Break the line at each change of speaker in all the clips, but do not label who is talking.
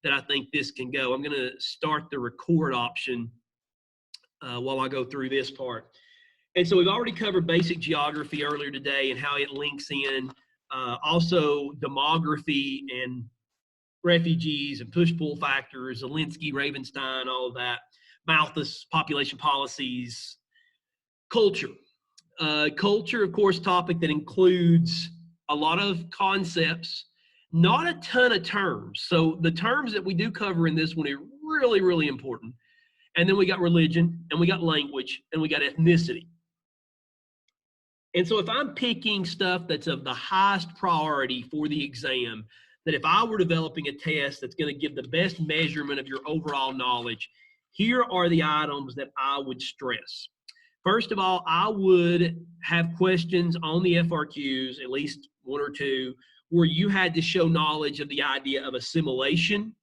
that I think this can go. I'm going to start the record option while I go through this part. And so we've already covered basic geography earlier today and how it links in, also demography and refugees and push-pull factors, Zelensky, Ravenstein, all of that, Malthus, population policies, culture. Culture, of course, topic that includes a lot of concepts, not a ton of terms. So the terms that we do cover in this one are really, really important. And then we got religion, and we got language, and we got ethnicity. And so if I'm picking stuff that's of the highest priority for the exam, that if I were developing a test that's going to give the best measurement of your overall knowledge, here are the items that I would stress. First of all, I would have questions on the FRQs, at least one or two, where you had to show knowledge of the idea of assimilation,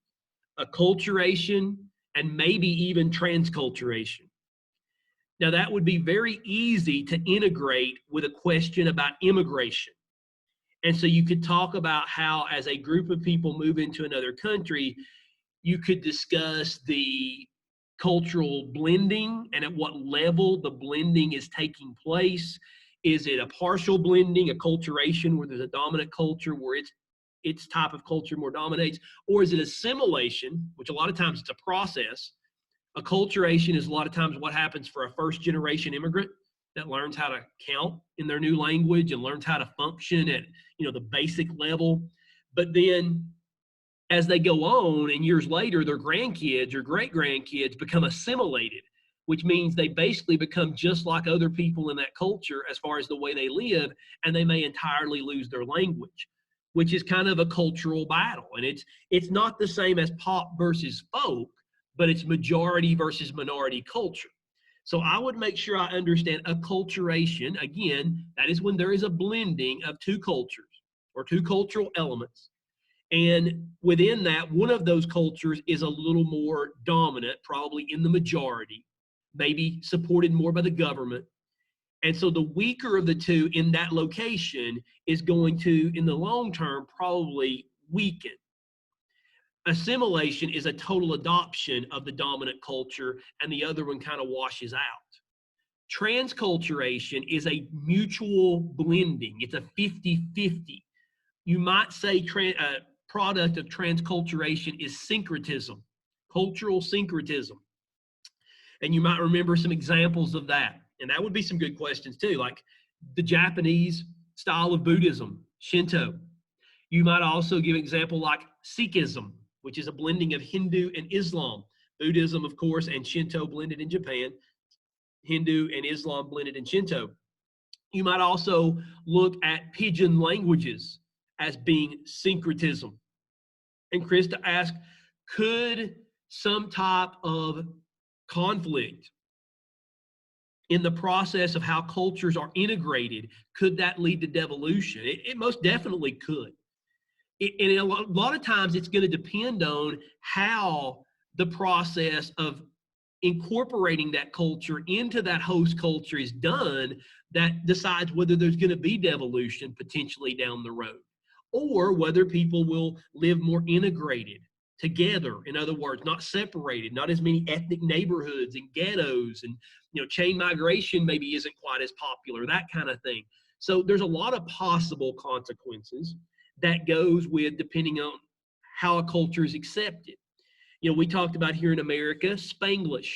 acculturation, and maybe even transculturation. Now, that would be very easy to integrate with a question about immigration. And so you could talk about how, as a group of people move into another country, you could discuss the cultural blending and at what level the blending is taking place. Is it a partial blending, acculturation, where there's a dominant culture where its type of culture more dominates? Or is it assimilation, which a lot of times it's a process? Acculturation is a lot of times what happens for a first-generation immigrant that learns how to count in their new language and learns how to function at, the basic level. But then as they go on and years later, their grandkids or great-grandkids become assimilated, which means they basically become just like other people in that culture as far as the way they live, and they may entirely lose their language, which is kind of a cultural battle. And it's not the same as pop versus folk, but it's majority versus minority culture. So I would make sure I understand acculturation. Again, that is when there is a blending of two cultures or two cultural elements. And within that, one of those cultures is a little more dominant, probably in the majority, maybe supported more by the government. And so the weaker of the two in that location is going to, in the long term, probably weaken. Assimilation is a total adoption of the dominant culture, and the other one kind of washes out. Transculturation is a mutual blending. It's a 50-50. You might say a product of transculturation is syncretism, cultural syncretism. And you might remember some examples of that. And that would be some good questions too, like the Japanese style of Buddhism, Shinto. You might also give an example like Sikhism, which is a blending of Hindu and Islam. Buddhism, of course, and Shinto blended in Japan. Hindu and Islam blended in Shinto. You might also look at pidgin languages as being syncretism. And Krista asked, could some type of conflict in the process of how cultures are integrated, could that lead to devolution? It most definitely could. And a lot of times it's going to depend on how the process of incorporating that culture into that host culture is done that decides whether there's going to be devolution potentially down the road, or whether people will live more integrated together. In other words, not separated, not as many ethnic neighborhoods and ghettos, and chain migration maybe isn't quite as popular, that kind of thing. So there's a lot of possible consequences that goes with depending on how a culture is accepted. We talked about here in America, Spanglish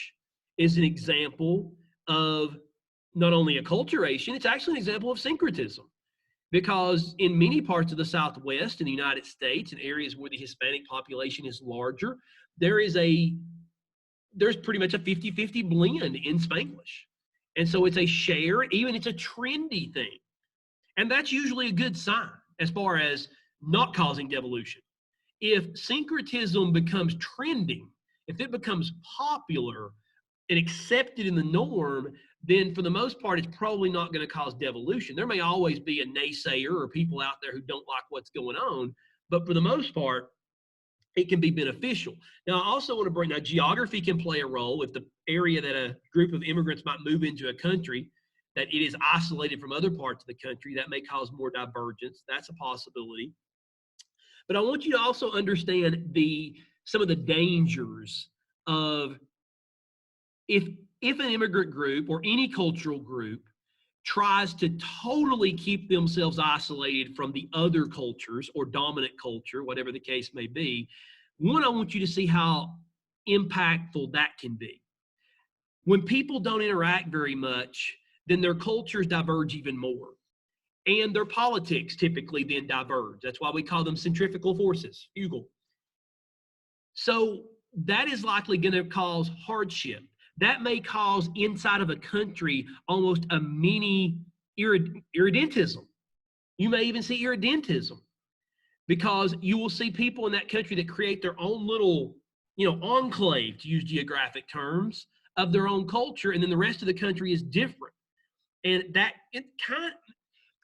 is an example of not only acculturation, it's actually an example of syncretism. Because in many parts of the Southwest in the United States, in areas where the Hispanic population is larger, there's pretty much a 50-50 blend in Spanglish. And so it's a shared, even it's a trendy thing. And that's usually a good sign as far as not causing devolution. If syncretism becomes trending, if it becomes popular and accepted in the norm, then for the most part, it's probably not going to cause devolution. There may always be a naysayer or people out there who don't like what's going on, but for the most part, it can be beneficial. Now, I also want to bring, now geography can play a role. If the area that a group of immigrants might move into a country, that it is isolated from other parts of the country, that may cause more divergence. That's a possibility. But I want you to also understand the some of the dangers of if an immigrant group or any cultural group tries to totally keep themselves isolated from the other cultures or dominant culture, whatever the case may be. One, I want you to see how impactful that can be. When people don't interact very much, then their cultures diverge even more. And their politics typically then diverge. That's why we call them centrifugal forces, fugal. So that is likely going to cause hardship. That may cause inside of a country almost a mini irredentism. You may even see irredentism because you will see people in that country that create their own little, enclave, to use geographic terms, of their own culture, and then the rest of the country is different. And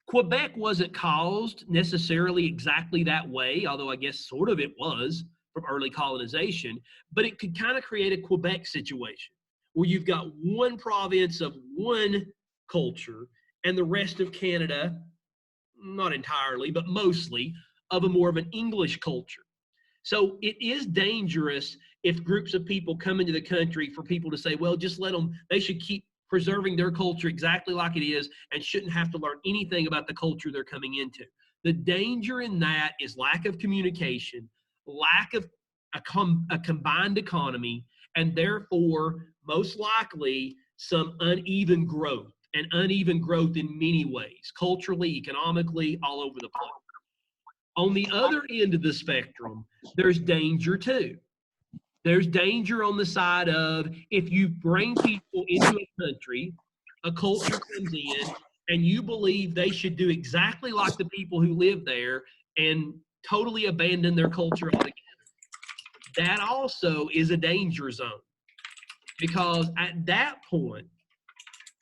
Quebec wasn't caused necessarily exactly that way, although I guess sort of it was from early colonization, but it could kind of create a Quebec situation where you've got one province of one culture and the rest of Canada, not entirely, but mostly, of a more of an English culture. So it is dangerous if groups of people come into the country for people to say, well, just let them, they should keep preserving their culture exactly like it is and shouldn't have to learn anything about the culture they're coming into. The danger in that is lack of communication, lack of a combined economy, and therefore, most likely, some uneven growth, and uneven growth in many ways, culturally, economically, all over the place. On the other end of the spectrum, there's danger too. There's danger on the side of if you bring people into a country, a culture comes in, and you believe they should do exactly like the people who live there and totally abandon their culture altogether. That also is a danger zone because at that point,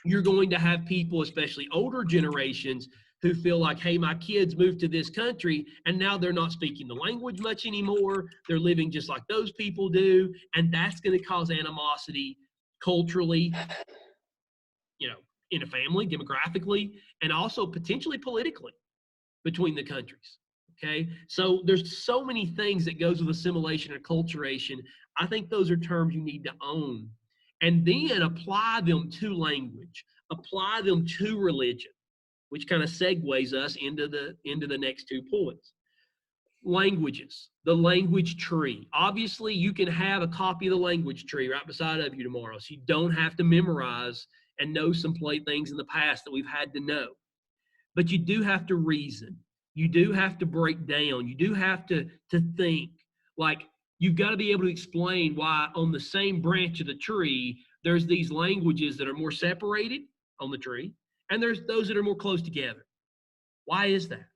you're going to have people, especially older generations, who feel like, hey, my kids moved to this country and now they're not speaking the language much anymore. They're living just like those people do. And that's going to cause animosity culturally, in a family, demographically, and also potentially politically between the countries. Okay. So there's so many things that goes with assimilation and acculturation. I think those are terms you need to own and then apply them to language, apply them to religion, which kind of segues us into the next 2 points. Languages, the language tree. Obviously, you can have a copy of the language tree right beside of you tomorrow, so you don't have to memorize and know some things in the past that we've had to know. But you do have to reason. You do have to break down. You do have to think. Like, you've got to be able to explain why on the same branch of the tree, there's these languages that are more separated on the tree, and there's those that are more close together. Why is that?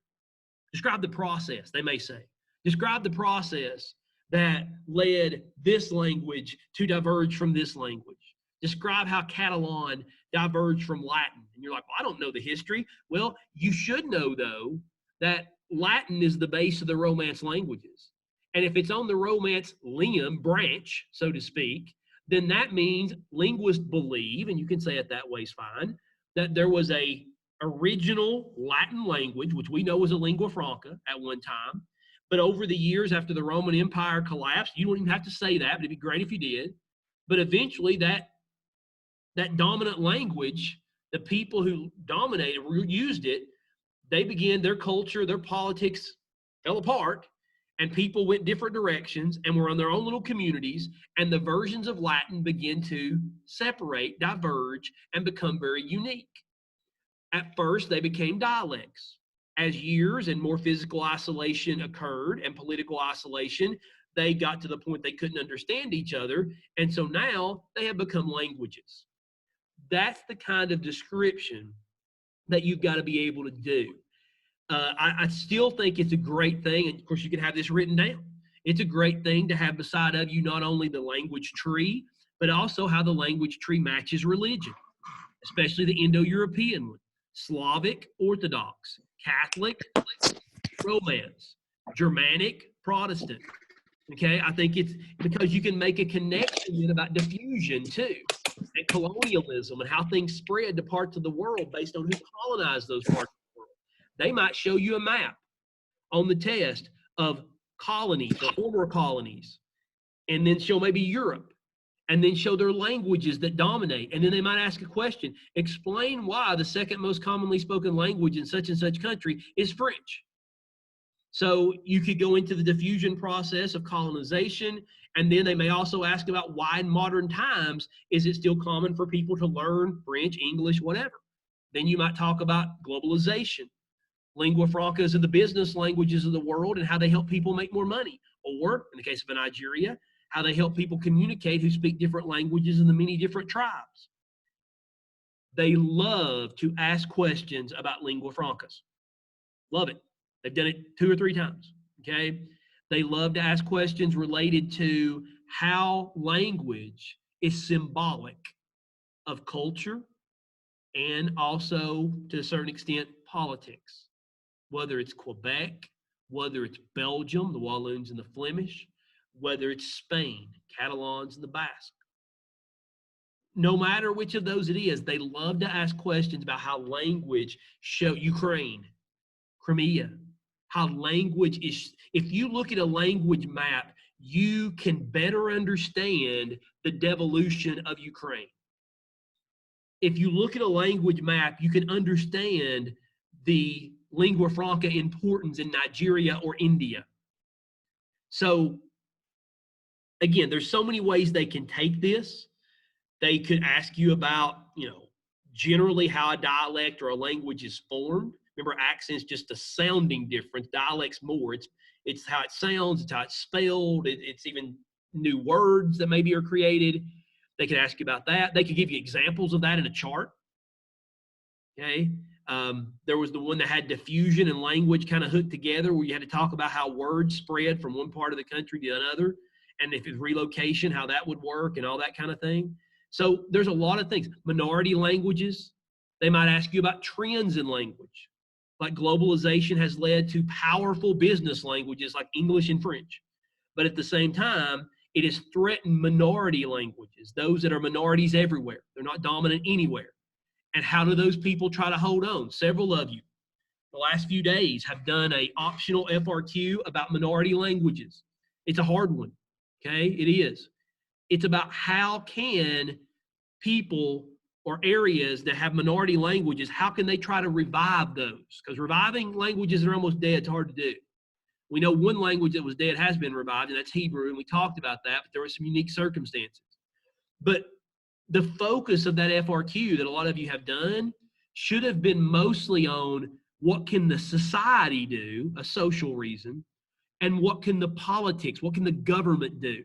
Describe the process, they may say. Describe the process that led this language to diverge from this language. Describe how Catalan diverged from Latin. And you're like, well, I don't know the history. Well, you should know, though, that Latin is the base of the Romance languages. And if it's on the Romance lineum, branch, so to speak, then that means linguists believe, and you can say it that way is fine, that there was a original Latin language, which we know was a lingua franca at one time. But over the years after the Roman Empire collapsed, you don't even have to say that, but it'd be great if you did. But eventually that dominant language, the people who dominated used it, they began their culture, their politics fell apart, and people went different directions and were on their own little communities, and the versions of Latin began to separate, diverge, and become very unique. At first, they became dialects. As years and more physical isolation occurred and political isolation, they got to the point they couldn't understand each other, and so now they have become languages. That's the kind of description that you've got to be able to do. I still think it's a great thing, and of course you can have this written down. It's a great thing to have beside of you not only the language tree, but also how the language tree matches religion, especially the Indo-European one, Slavic, Orthodox, Catholic, Romance, Germanic, Protestant. Okay, I think it's because you can make a connection about diffusion too, and colonialism and how things spread to parts of the world based on who colonized those parts of the world. They might show you a map on the test of colonies or former colonies and then show maybe Europe, and then show their languages that dominate. And then they might ask a question, explain why the second most commonly spoken language in such and such country is French. So you could go into the diffusion process of colonization, and then they may also ask about why in modern times is it still common for people to learn French, English, whatever. Then you might talk about globalization, lingua francas are the business languages of the world and how they help people make more money. Or in the case of Nigeria, how they help people communicate who speak different languages in the many different tribes. They love to ask questions about lingua francas. Love it. They've done it 2 or 3 times, okay? They love to ask questions related to how language is symbolic of culture and also, to a certain extent, politics. Whether it's Quebec, whether it's Belgium, the Walloons and the Flemish, whether it's Spain, Catalans and the Basque. No matter which of those it is, they love to ask questions about how language show Ukraine, Crimea, how language is. If you look at a language map, you can better understand the devolution of Ukraine. If you look at a language map, you can understand the lingua franca importance in Nigeria or India. So again, there's so many ways they can take this. They could ask you about, generally how a dialect or a language is formed. Remember, accent's just a sounding difference. Dialect's more. It's how it sounds. It's how it's spelled. It's even new words that maybe are created. They could ask you about that. They could give you examples of that in a chart. Okay. There was the one that had diffusion and language kind of hooked together, where you had to talk about how words spread from one part of the country to another, and if it's relocation, how that would work and all that kind of thing. So there's a lot of things. Minority languages, they might ask you about trends in language. Like globalization has led to powerful business languages like English and French. But at the same time, it has threatened minority languages, those that are minorities everywhere. They're not dominant anywhere. And how do those people try to hold on? Several of you, the last few days, have done an optional FRQ about minority languages. It's a hard one, okay? It is. It's about how can people or areas that have minority languages, how can they try to revive those? Because reviving languages that are almost dead is hard to do. We know one language that was dead has been revived, and that's Hebrew, and we talked about that, but there were some unique circumstances. But the focus of that FRQ that a lot of you have done should have been mostly on what can the society do, a social reason, and what can the politics, what can the government do?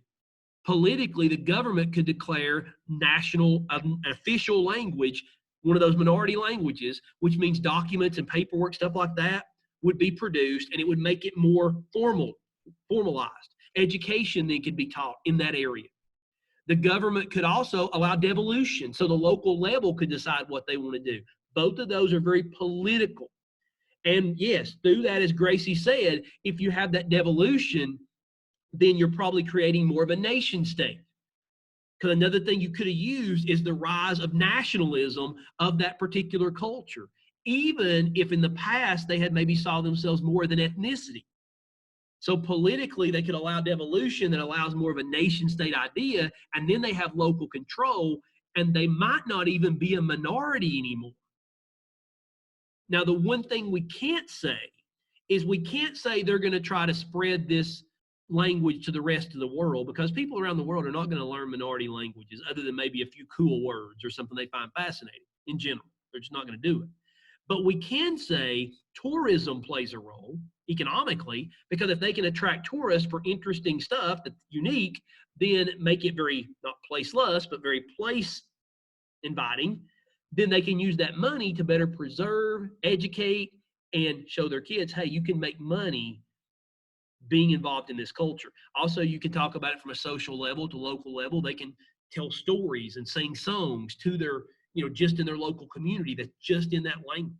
Politically, the government could declare national, an official language, one of those minority languages, which means documents and paperwork, stuff like that, would be produced, and it would make it more formalized. Education then could be taught in that area. The government could also allow devolution, so the local level could decide what they want to do. Both of those are very political. And yes, through that, as Gracie said, if you have that devolution, then you're probably creating more of a nation state. Because another thing you could have used is the rise of nationalism of that particular culture, even if in the past they had maybe saw themselves more as an ethnicity. So politically, they could allow devolution that allows more of a nation state idea, and then they have local control, and they might not even be a minority anymore. Now, the one thing we can't say is we can't say they're going to try to spread this language to the rest of the world, because people around the world are not going to learn minority languages other than maybe a few cool words or something they find fascinating in general. They're just not going to do it. But we can say tourism plays a role economically, because if they can attract tourists for interesting stuff that's unique, then make it very, not placeless, but very place inviting, then they can use that money to better preserve, educate, and show their kids, hey, you can make money being involved in this culture. Also, you can talk about it from a social level to local level. They can tell stories and sing songs to their, just in their local community that's just in that language.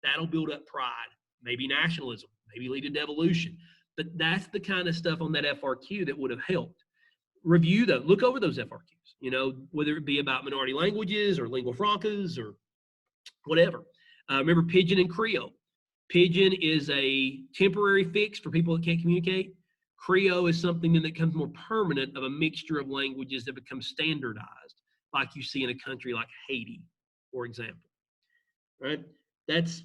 That'll build up pride, maybe nationalism, maybe lead to devolution. But that's the kind of stuff on that FRQ that would have helped. Review those, look over those FRQs, whether it be about minority languages or lingua francas or whatever. Remember Pidgin and Creole. Pidgin is a temporary fix for people that can't communicate. Creole is something that becomes more permanent of a mixture of languages that become standardized, like you see in a country like Haiti, for example. Right? That's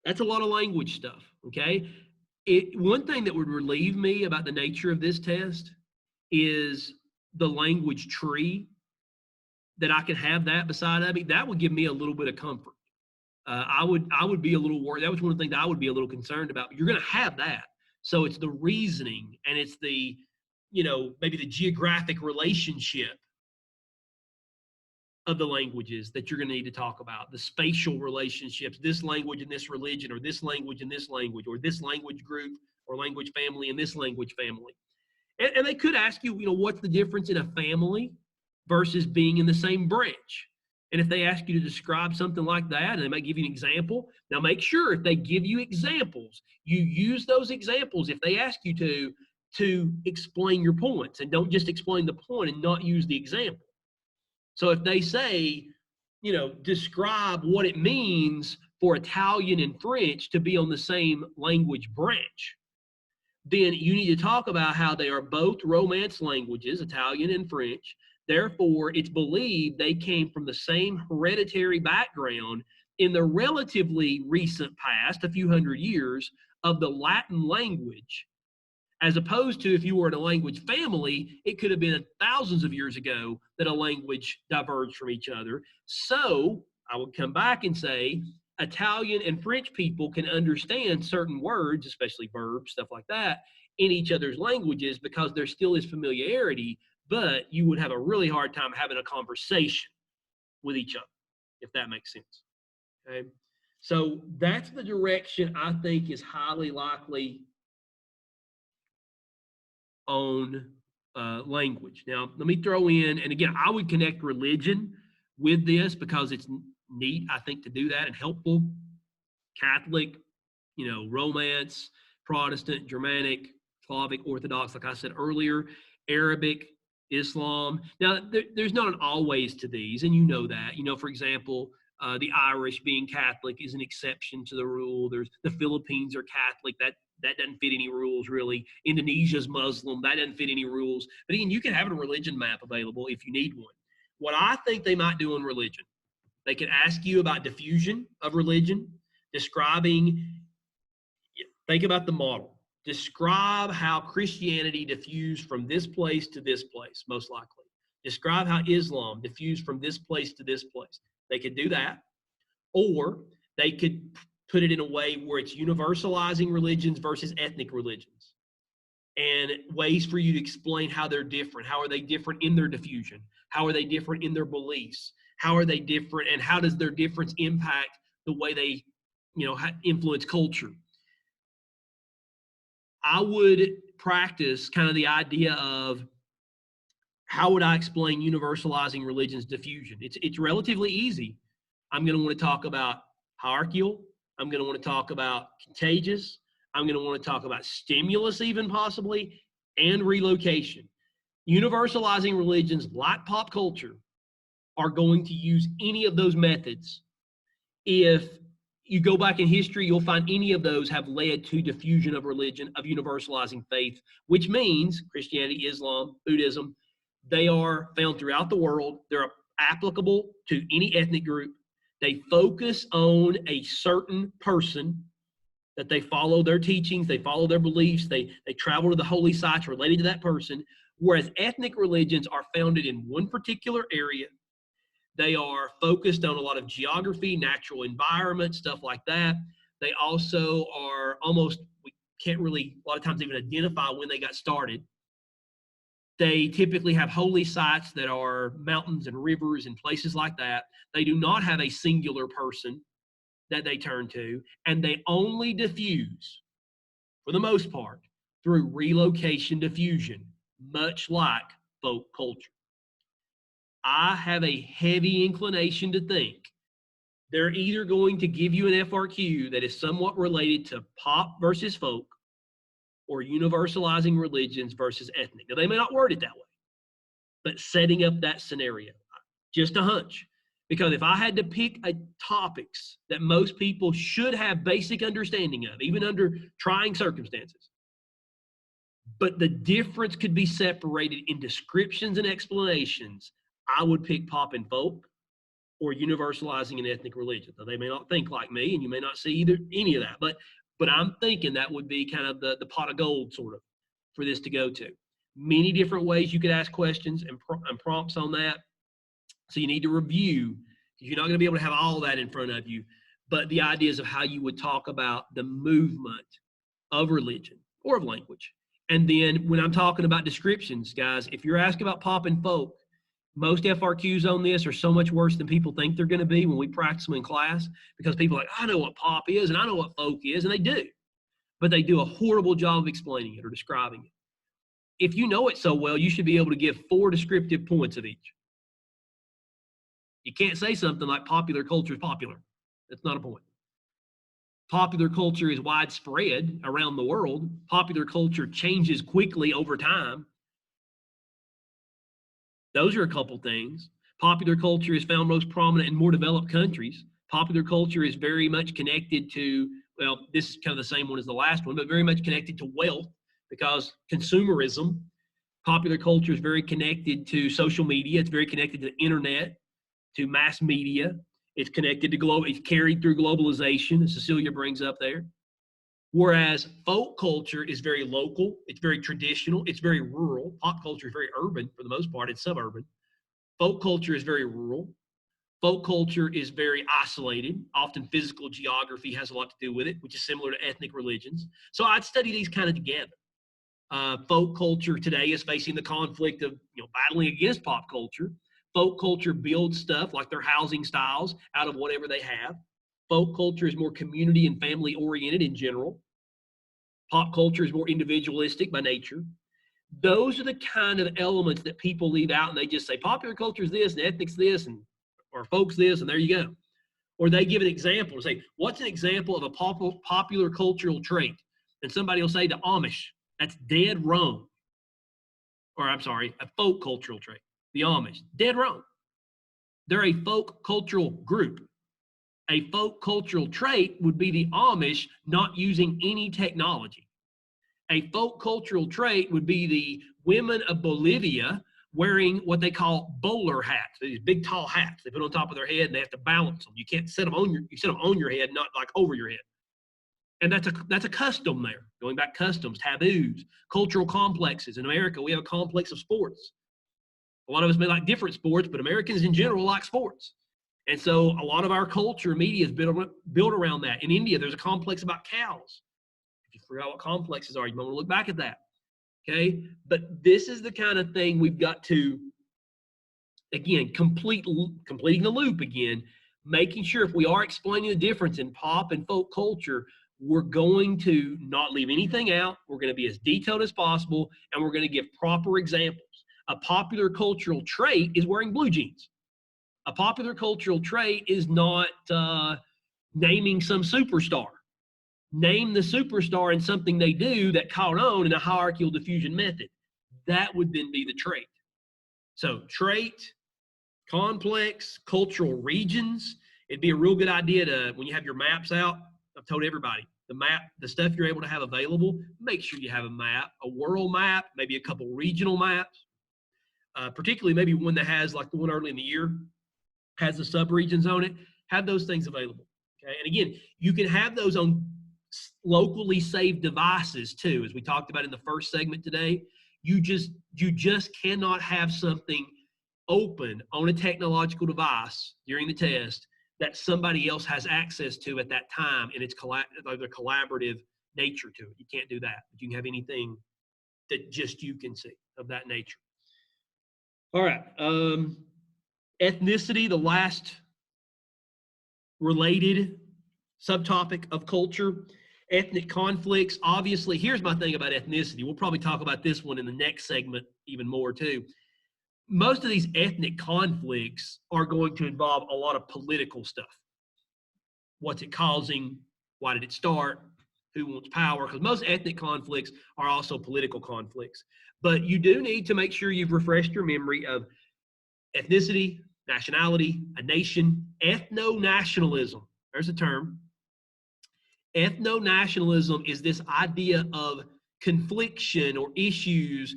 a lot of language stuff. Okay. One thing that would relieve me about the nature of this test is the language tree, that I can have that beside of me. That would give me a little bit of comfort. I would be a little worried. That was one of the things that I would be a little concerned about. You're going to have that. So it's the reasoning, and it's the, maybe the geographic relationship of the languages that you're going to need to talk about, the spatial relationships, this language and this religion, or this language and this language, or this language group or language family and this language family. And they could ask you, what's the difference in a family versus being in the same branch? And if they ask you to describe something like that, and they might give you an example, now make sure if they give you examples, you use those examples if they ask you to explain your points, and don't just explain the point and not use the example. So if they say, describe what it means for Italian and French to be on the same language branch, then you need to talk about how they are both Romance languages, Italian and French. Therefore, it's believed they came from the same hereditary background in the relatively recent past, a few hundred years, of the Latin language, as opposed to if you were in a language family, it could have been thousands of years ago that a language diverged from each other. So I would come back and say, Italian and French people can understand certain words, especially verbs, stuff like that, in each other's languages because there still is familiarity, but you would have a really hard time having a conversation with each other, if that makes sense. Okay. So that's the direction I think is highly likely on language. Now, let me throw in, and again, I would connect religion with this because it's neat, I think, to do that, and helpful. Catholic, Romance, Protestant, Germanic, Slavic, Orthodox, like I said earlier, Arabic, Islam. Now, there's not an always to these, and you know that. For example, the Irish being Catholic is an exception to the rule. There's the Philippines are Catholic. That doesn't fit any rules, really. Indonesia's Muslim. That doesn't fit any rules. But again, you can have a religion map available if you need one. What I think they might do on religion, they could ask you about diffusion of religion, describing, think about the model. Describe how Christianity diffused from this place to this place, most likely. Describe how Islam diffused from this place to this place. They could do that. Or they could put it in a way where it's universalizing religions versus ethnic religions, and ways for you to explain how they're different. How are they different in their diffusion? How are they different in their beliefs? How are they different, and how does their difference impact the way they, influence culture? I would practice kind of the idea of how would I explain universalizing religion's diffusion? It's relatively easy. I'm going to want to talk about hierarchical. I'm going to want to talk about contagious. I'm going to want to talk about stimulus, even possibly, and relocation. Universalizing religions like pop culture are going to use any of those methods. If you go back in history, you'll find any of those have led to diffusion of religion, of universalizing faith, which means Christianity, Islam, Buddhism, they are found throughout the world. They're applicable to any ethnic group. They focus on a certain person, that they follow their teachings, they follow their beliefs, they travel to the holy sites related to that person, whereas ethnic religions are founded in one particular area. They are focused on a lot of geography, natural environment, stuff like that. They also are almost, we can't really, a lot of times even identify when they got started. They typically have holy sites that are mountains and rivers and places like that. They do not have a singular person that they turn to, and they only diffuse, for the most part, through relocation diffusion, much like folk culture. I have a heavy inclination to think they're either going to give you an FRQ that is somewhat related to pop versus folk, or universalizing religions versus ethnic. Now, they may not word it that way, but setting up that scenario, just a hunch. Because if I had to pick topics that most people should have basic understanding of, even under trying circumstances, but the difference could be separated in descriptions and explanations. I would pick pop and folk or universalizing an ethnic religion. Now, they may not think like me, and you may not see any of that, but I'm thinking that would be kind of the pot of gold sort of for this to go to. Many different ways you could ask questions and prompts on that. So you need to review, because you're not going to be able to have all that in front of you, but the ideas of how you would talk about the movement of religion or of language. And then when I'm talking about descriptions, guys, if you're asking about pop and folk, most FRQs on this are so much worse than people think they're going to be when we practice them in class, because people are like, I know what pop is and I know what folk is, and they do. But they do a horrible job of explaining it or describing it. If you know it so well, you should be able to give 4 descriptive points of each. You can't say something like popular culture is popular. That's not a point. Popular culture is widespread around the world. Popular culture changes quickly over time. Those are a couple things. Popular culture is found most prominent in more developed countries. Popular culture is very much connected to, well, this is kind of the same one as the last one, but very much connected to wealth, because consumerism. Popular culture is very connected to social media. It's very connected to the internet, to mass media. It's connected to it's carried through globalization, as Cecilia brings up there. Whereas folk culture is very local, it's very traditional, it's very rural. Pop culture is very urban for the most part, it's suburban. Folk culture is very rural. Folk culture is very isolated. Often physical geography has a lot to do with it, which is similar to ethnic religions. So I'd study these kind of together. Folk culture today is facing the conflict of battling against pop culture. Folk culture builds stuff like their housing styles out of whatever they have. Folk culture is more community and family oriented in general. Pop culture is more individualistic by nature. Those are the kind of elements that people leave out, and they just say popular culture is this and ethnic's this and or folks this, and there you go. Or they give an example and say, what's an example of a popular cultural trait? And somebody will say the Amish. That's dead wrong. Or I'm sorry, a folk cultural trait. The Amish. Dead wrong. They're a folk cultural group. A folk cultural trait would be the Amish not using any technology. A folk cultural trait would be the women of Bolivia wearing what they call bowler hats. These big tall hats they put on top of their head, and they have to balance them. You can't set them on you set them on your head, not like over your head. And that's a custom there. Going back, customs, taboos, cultural complexes. In America, we have a complex of sports. A lot of us may like different sports, but Americans in general like sports. And so a lot of our culture, media is built around that. In India, there's a complex about cows. If you forgot what complexes are, you might want to look back at that. Okay? But this is the kind of thing we've got to, again, completing the loop again, making sure if we are explaining the difference in pop and folk culture, we're going to not leave anything out. We're going to be as detailed as possible, and we're going to give proper examples. A popular cultural trait is wearing blue jeans. A popular cultural trait is not naming some superstar. Name the superstar in something they do that caught on in a hierarchical diffusion method. That would then be the trait. So trait, complex, cultural regions. It'd be a real good idea to, when you have your maps out, I've told everybody, the stuff you're able to have available, make sure you have a map, a world map, maybe a couple regional maps, particularly maybe one that has, like the one early in the year, has the sub-regions on it. Have those things available. Okay, and again, you can have those on locally saved devices too, as we talked about in the first segment today. You just cannot have something open on a technological device during the test that somebody else has access to at that time, and it's the collaborative nature to it. You can't do that. But you can have anything that just you can see of that nature. All right. Ethnicity, the last related subtopic of culture. Ethnic conflicts. Obviously, here's my thing about ethnicity. We'll probably talk about this one in the next segment even more too. Most of these ethnic conflicts are going to involve a lot of political stuff. What's it causing? Why did it start? Who wants power? Because most ethnic conflicts are also political conflicts. But you do need to make sure you've refreshed your memory of ethnicity, nationality, a nation, ethno-nationalism. There's a term. Ethno-nationalism is this idea of confliction or issues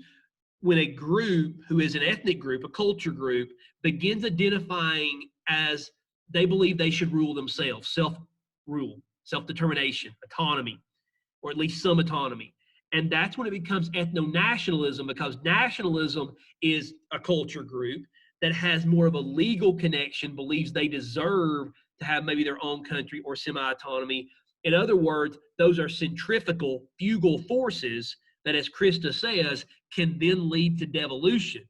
when a group who is an ethnic group, a culture group, begins identifying as they believe they should rule themselves, self-rule, self-determination, autonomy, or at least some autonomy. And that's when it becomes ethno-nationalism, because nationalism is a culture group that has more of a legal connection, believes they deserve to have maybe their own country or semi-autonomy. In other words, those are centrifugal, fugal forces that, as Krista says, can then lead to devolution.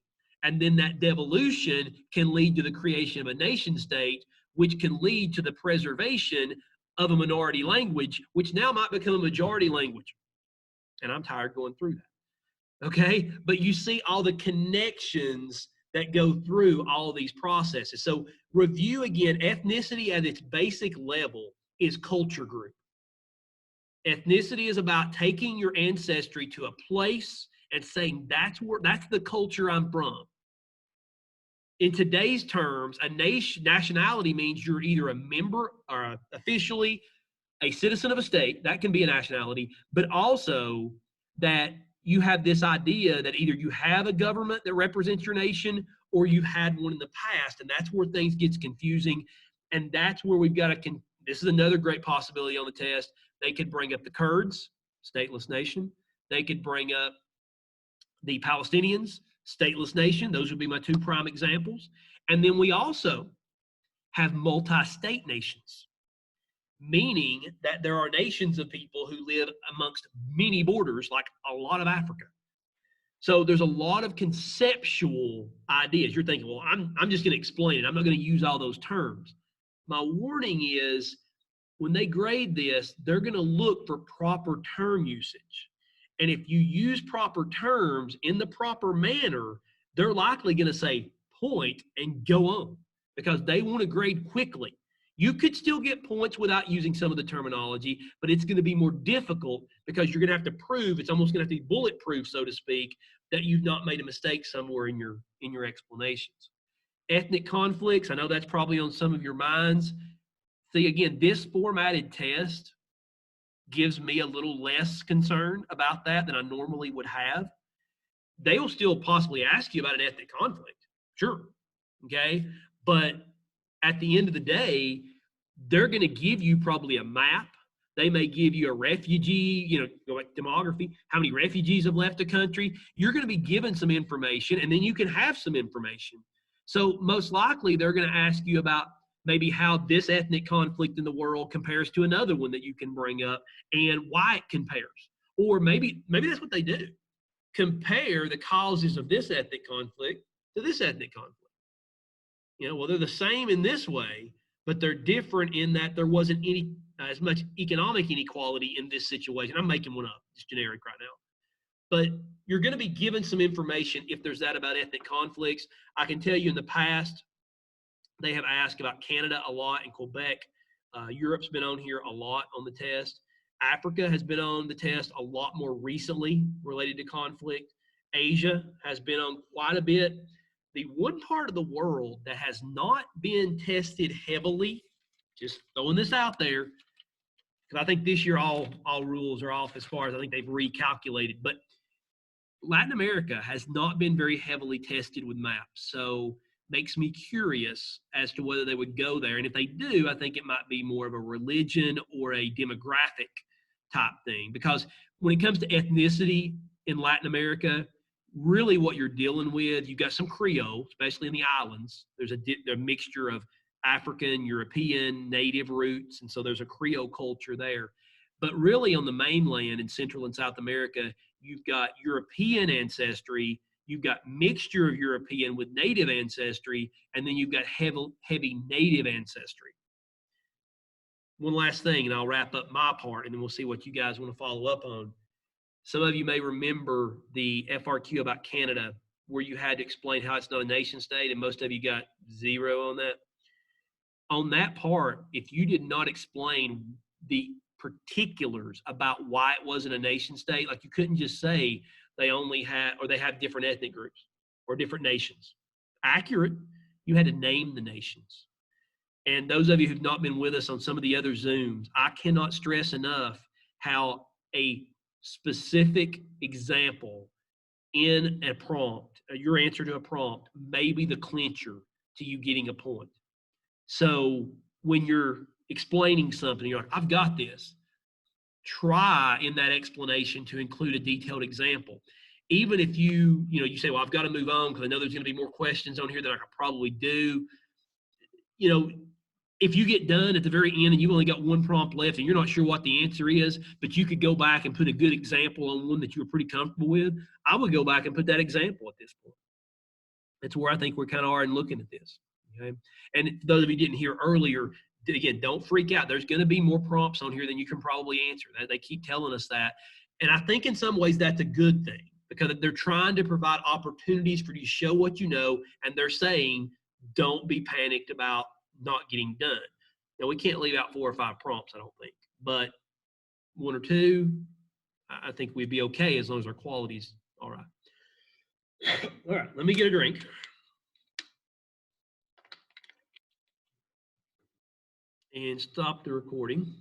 And then that devolution can lead to the creation of a nation state, which can lead to the preservation of a minority language, which now might become a majority language. And I'm tired going through that. Okay? But you see all the connections that go through all these processes. So review again, ethnicity at its basic level is culture group. Ethnicity is about taking your ancestry to a place and saying that's the culture I'm from. In today's terms, a nationality means you're either a member or officially a citizen of a state. That can be a nationality, but also that you have this idea that either you have a government that represents your nation or you've had one in the past, and that's where things gets confusing. And that's where we've got to, this is another great possibility on the test. They could bring up the Kurds, stateless nation. They could bring up the Palestinians, stateless nation. Those would be my two prime examples. And then we also have multi-state nations, meaning that there are nations of people who live amongst many borders, like a lot of Africa. So there's a lot of conceptual ideas. You're thinking, well, I'm just going to explain it. I'm not going to use all those terms. My warning is when they grade this, they're going to look for proper term usage. And if you use proper terms in the proper manner, they're likely going to say point and go on because they want to grade quickly. You could still get points without using some of the terminology, but it's going to be more difficult because you're going to have to prove, it's almost going to have to be bulletproof, so to speak, that you've not made a mistake somewhere in your explanations. Ethnic conflicts, I know that's probably on some of your minds. See, again, this formatted test gives me a little less concern about that than I normally would have. They will still possibly ask you about an ethnic conflict, sure, okay? But at the end of the day, they're going to give you probably a map. They may give you a refugee, like demography, how many refugees have left the country. You're going to be given some information, and then you can have some information. So most likely they're going to ask you about maybe how this ethnic conflict in the world compares to another one that you can bring up and why it compares. Or maybe that's what they do. Compare the causes of this ethnic conflict to this ethnic conflict. Well, they're the same in this way, but they're different in that there wasn't any as much economic inequality in this situation. I'm making one up, it's generic right now. But you're going to be given some information if there's that about ethnic conflicts. I can tell you in the past, they have asked about Canada a lot and Quebec. Europe's been on here a lot on the test. Africa has been on the test a lot more recently related to conflict. Asia has been on quite a bit. The one part of the world that has not been tested heavily, just throwing this out there, because I think this year all rules are off as far as I think they've recalculated, but Latin America has not been very heavily tested with maps. So makes me curious as to whether they would go there. And if they do, I think it might be more of a religion or a demographic type thing. Because when it comes to ethnicity in Latin America, really what you're dealing with, you've got some Creole, especially in the islands. There's a mixture of African, European, native roots. And so there's a Creole culture there. But really on the mainland in Central and South America, you've got European ancestry, you've got mixture of European with native ancestry, and then you've got heavy native ancestry. One last thing, and I'll wrap up my part, and then we'll see what you guys want to follow up on. Some of you may remember the FRQ about Canada, where you had to explain how it's not a nation state, and most of you got 0 on that. On that part, if you did not explain the particulars about why it wasn't a nation state, like you couldn't just say they only had, or they have different ethnic groups or different nations. Accurate, you had to name the nations. And those of you who've not been with us on some of the other Zooms, I cannot stress enough how a specific example in a prompt, your answer to a prompt may be the clincher to you getting a point. So when you're explaining something, you're like, I've got this. Try in that explanation to include a detailed example. Even if you say, well, I've got to move on because I know there's going to be more questions on here that I could probably do. If you get done at the very end and you've only got one prompt left and you're not sure what the answer is, but you could go back and put a good example on one that you were pretty comfortable with, I would go back and put that example at this point. That's where I think we kind of are in looking at this. Okay. And those of you didn't hear earlier, again, don't freak out. There's going to be more prompts on here than you can probably answer. They keep telling us that. And I think in some ways that's a good thing because they're trying to provide opportunities for you to show what you know. And they're saying, don't be panicked about not getting done. Now, we can't leave out 4 or 5 prompts, I don't think. But 1 or 2, I think we'd be okay as long as our quality's all right. All right, let me get a drink. And stop the recording.